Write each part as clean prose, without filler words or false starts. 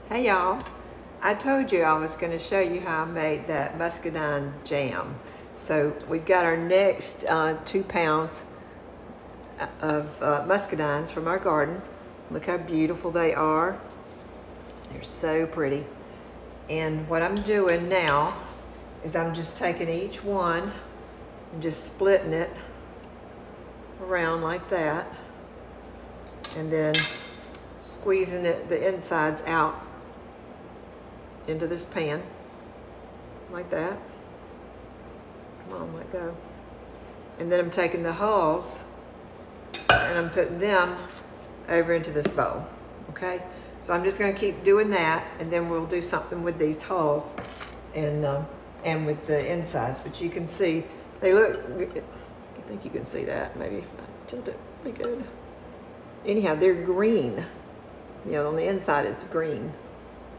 Hey y'all, I told you I was going to show you how I made that muscadine jam. So we've got our next 2 pounds of muscadines from our garden. Look how beautiful they are. They're so pretty. And what I'm doing now is I'm just taking each one and just splitting it around like that, and then squeezing the insides out into this pan like that. Come on, let go. And then I'm taking the hulls and I'm putting them over into this bowl. Okay, so I'm just going to keep doing that, and then we'll do something with these hulls and with the insides. But you can see they look, I think you can see that. Maybe if I tilt it really good. Anyhow, they're green. You know, on the inside it's green.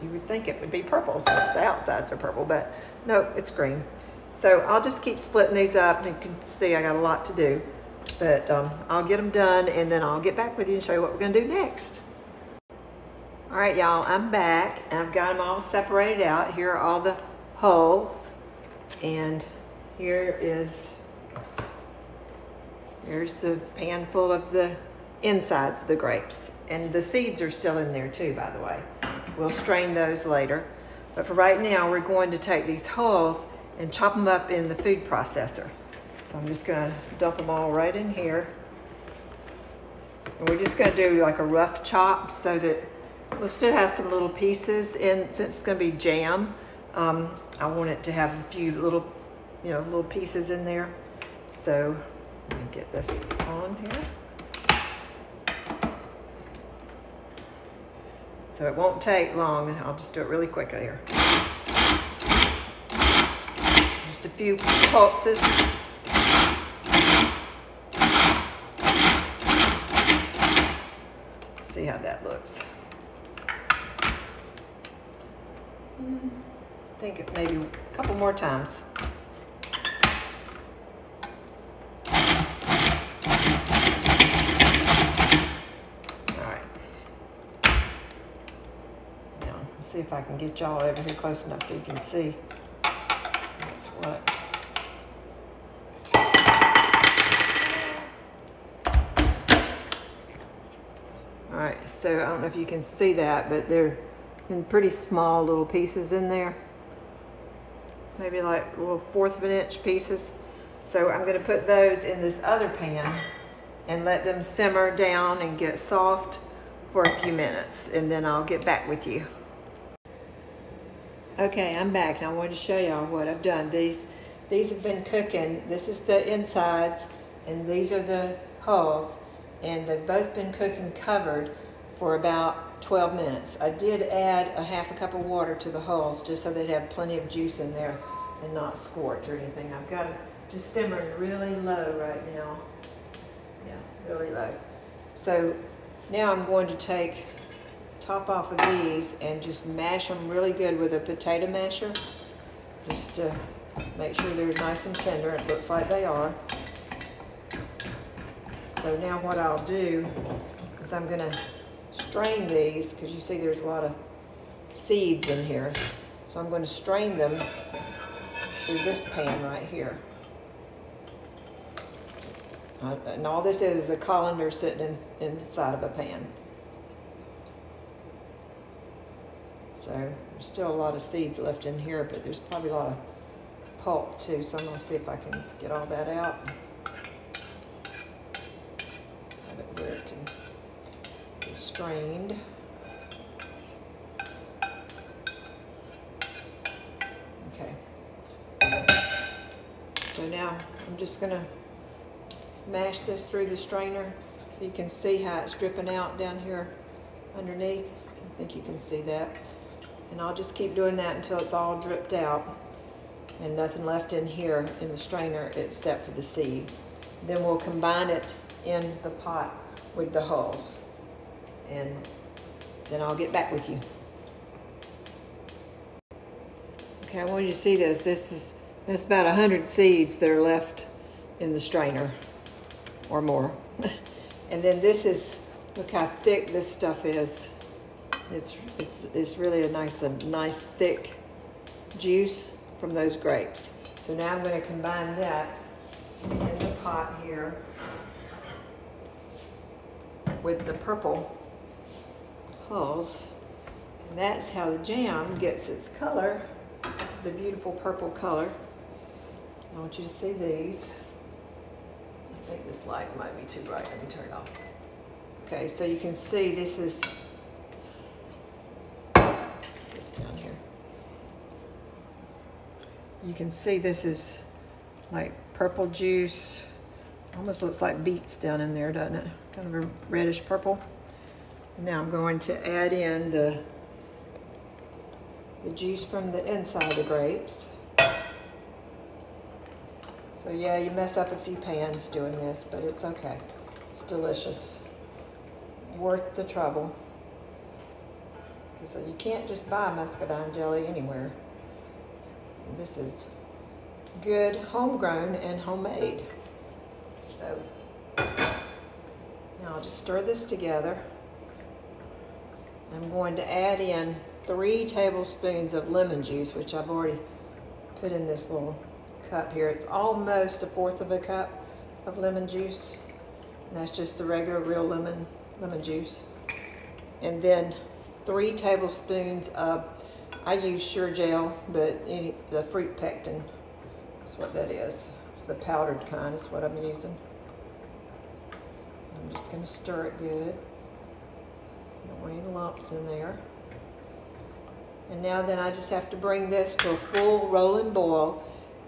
You would think it would be purple since the outsides are purple, but no, it's green. So I'll just keep splitting these up, and you can see I got a lot to do. But I'll get them done, and then I'll get back with you and show you what we're gonna do next. All right, y'all, I'm back, and I've got them all separated out. Here are all the hulls, and here's the pan full of the insides of the grapes. And the seeds are still in there too, by the way. We'll strain those later. But for right now, we're going to take these hulls and chop them up in the food processor. So I'm just gonna dump them all right in here. And we're just gonna do like a rough chop so that we'll still have some little pieces in, since it's gonna be jam. I want it to have a few little, little pieces in there. So let me get this on here. So it won't take long, and I'll just do it really quickly here. Just a few pulses. See how that looks. I think it maybe a couple more times. See if I can get y'all over here close enough so you can see that's what. All right, so I don't know if you can see that, but they're in pretty small little pieces in there. Maybe like little 1/4 of an inch pieces. So I'm gonna put those in this other pan and let them simmer down and get soft for a few minutes, and then I'll get back with you. Okay, I'm back, and I wanted to show y'all what I've done. These have been cooking. This is the insides, and these are the hulls, and they've both been cooking covered for about 12 minutes. I did add a 1/2 cup of water to the hulls just so they'd have plenty of juice in there and not scorch or anything. I've got them just simmering really low right now. Yeah, really low. So now I'm going to take top off of these and just mash them really good with a potato masher, just to make sure they're nice and tender. It looks like they are. So now what I'll do is I'm gonna strain these, because you see there's a lot of seeds in here. So I'm going to strain them through this pan right here. And all this is a colander sitting inside of a pan. So there's still a lot of seeds left in here, but there's probably a lot of pulp too. So I'm gonna see if I can get all that out. Have it where it can be strained. Okay. So now I'm just gonna mash this through the strainer so you can see how it's dripping out down here underneath. I think you can see that. And I'll just keep doing that until it's all dripped out and nothing left in here in the strainer except for the seed. Then we'll combine it in the pot with the hulls, and then I'll get back with you. Okay, I want you to see this. There's about 100 seeds that are left in the strainer or more. And then this is, look how thick this stuff is. It's really a nice thick juice from those grapes. So now I'm going to combine that in the pot here with the purple hulls. And that's how the jam gets its color, the beautiful purple color. I want you to see these. I think this light might be too bright. Let me turn it off. Okay, so you can see this is this down here. You can see this is like purple juice. Almost looks like beets down in there, doesn't it? Kind of a reddish purple. Now I'm going to add in the juice from the inside of the grapes. So yeah, you mess up a few pans doing this, but it's okay. It's delicious. Worth the trouble. Because you can't just buy muscadine jelly anywhere. This is good, homegrown and homemade. So now I'll just stir this together. I'm going to add in 3 tablespoons of lemon juice, which I've already put in this little cup here. It's almost 1/4 of a cup of lemon juice. And that's just the regular real lemon juice. And then 3 tablespoons of, I use Sure Gel, but the fruit pectin is what that is. It's the powdered kind is what I'm using. I'm just going to stir it good. Don't want any lumps in there. And now then I just have to bring this to a full rolling boil,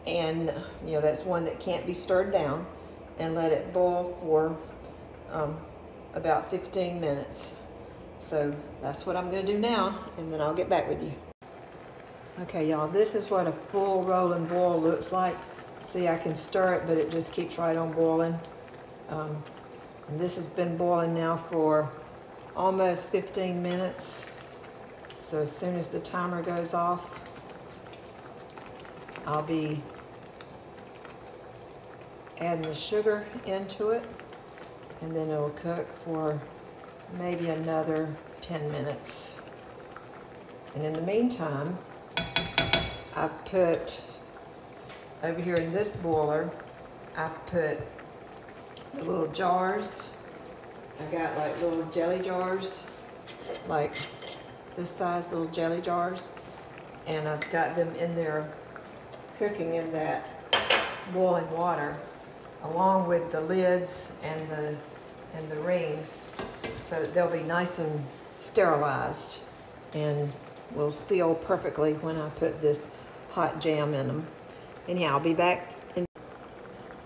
and you know that's one that can't be stirred down, and let it boil for about 15 minutes. So that's what I'm going to do now, and then I'll get back with you. Okay, y'all, this is what a full rolling boil looks like. See, I can stir it, but it just keeps right on boiling. And this has been boiling now for almost 15 minutes. So as soon as the timer goes off, I'll be adding the sugar into it, and then it'll cook for maybe another 10 minutes. And in the meantime, I've put, over here in this boiler, I've put the little jars. I got like little jelly jars, like this size little jelly jars, and I've got them in there cooking in that boiling water, along with the lids and the rings, so that they'll be nice and sterilized and will seal perfectly when I put this hot jam in them. Anyhow, I'll be back.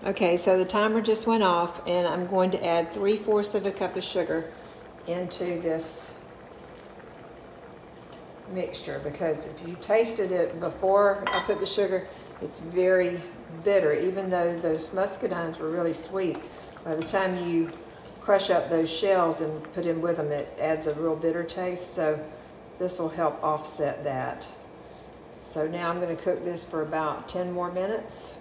Okay, so the timer just went off, and I'm going to add 3/4 of a cup of sugar into this mixture, because if you tasted it before I put the sugar, it's very bitter. Even though those muscadines were really sweet, by the time you crush up those shells and put in with them, it adds a real bitter taste. So this will help offset that. So now I'm going to cook this for about 10 more minutes,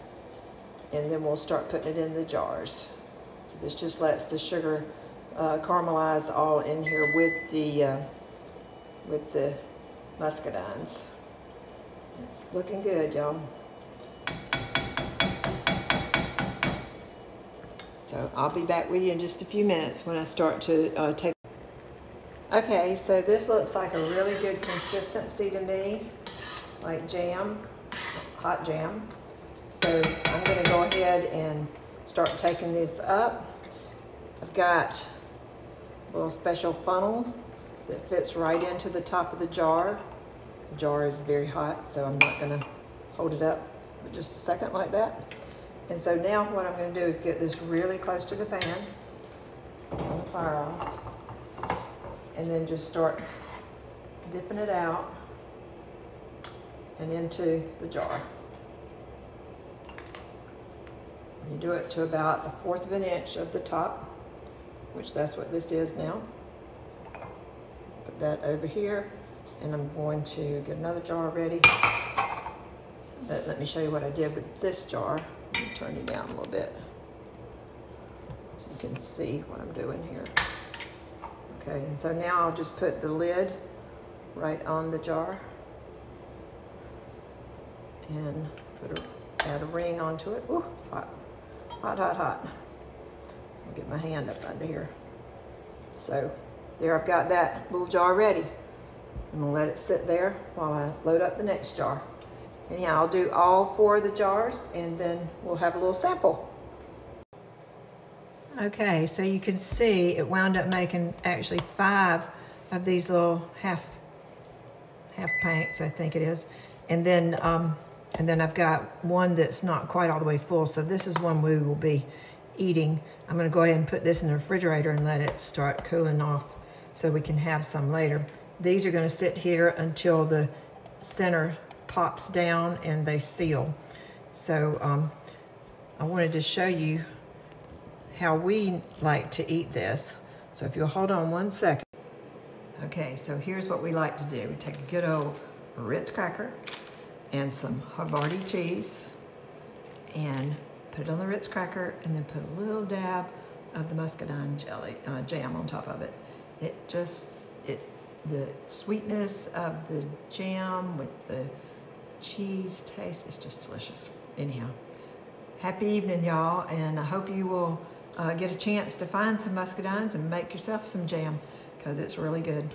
and then we'll start putting it in the jars. So this just lets the sugar caramelize all in here with the muscadines. It's looking good, y'all. So I'll be back with you in just a few minutes when I start to take. Okay, so this looks like a really good consistency to me, like jam, hot jam. So I'm going to go ahead and start taking this up. I've got a little special funnel that fits right into the top of the jar. The jar is very hot, so I'm not going to hold it up for just a second like that. And so now what I'm going to do is get this really close to the pan, turn the fire off, and then just start dipping it out and into the jar. You do it to about 1/4 of an inch of the top, which that's what this is now. Put that over here, and I'm going to get another jar ready. But let me show you what I did with this jar. Let me turn you down a little bit so you can see what I'm doing here. Okay, and so now I'll just put the lid right on the jar. And add a ring onto it. Ooh, it's hot. Hot, hot, hot. So I'll get my hand up under here. So there, I've got that little jar ready. I'm gonna let it sit there while I load up the next jar. Anyhow, I'll do all 4 of the jars and then we'll have a little sample. Okay, so you can see it wound up making actually 5 of these little half pints, I think it is. And then I've got one that's not quite all the way full. So this is one we will be eating. I'm gonna go ahead and put this in the refrigerator and let it start cooling off so we can have some later. These are gonna sit here until the center pops down and they seal. So I wanted to show you how we like to eat this. So if you'll hold on one second. Okay, so here's what we like to do. We take a good old Ritz cracker and some havarti cheese and put it on the Ritz cracker and then put a little dab of the muscadine jam on top of it. The sweetness of the jam with the cheese taste is just delicious. Anyhow, happy evening, y'all, and I hope you will get a chance to find some muscadines and make yourself some jam because it's really good.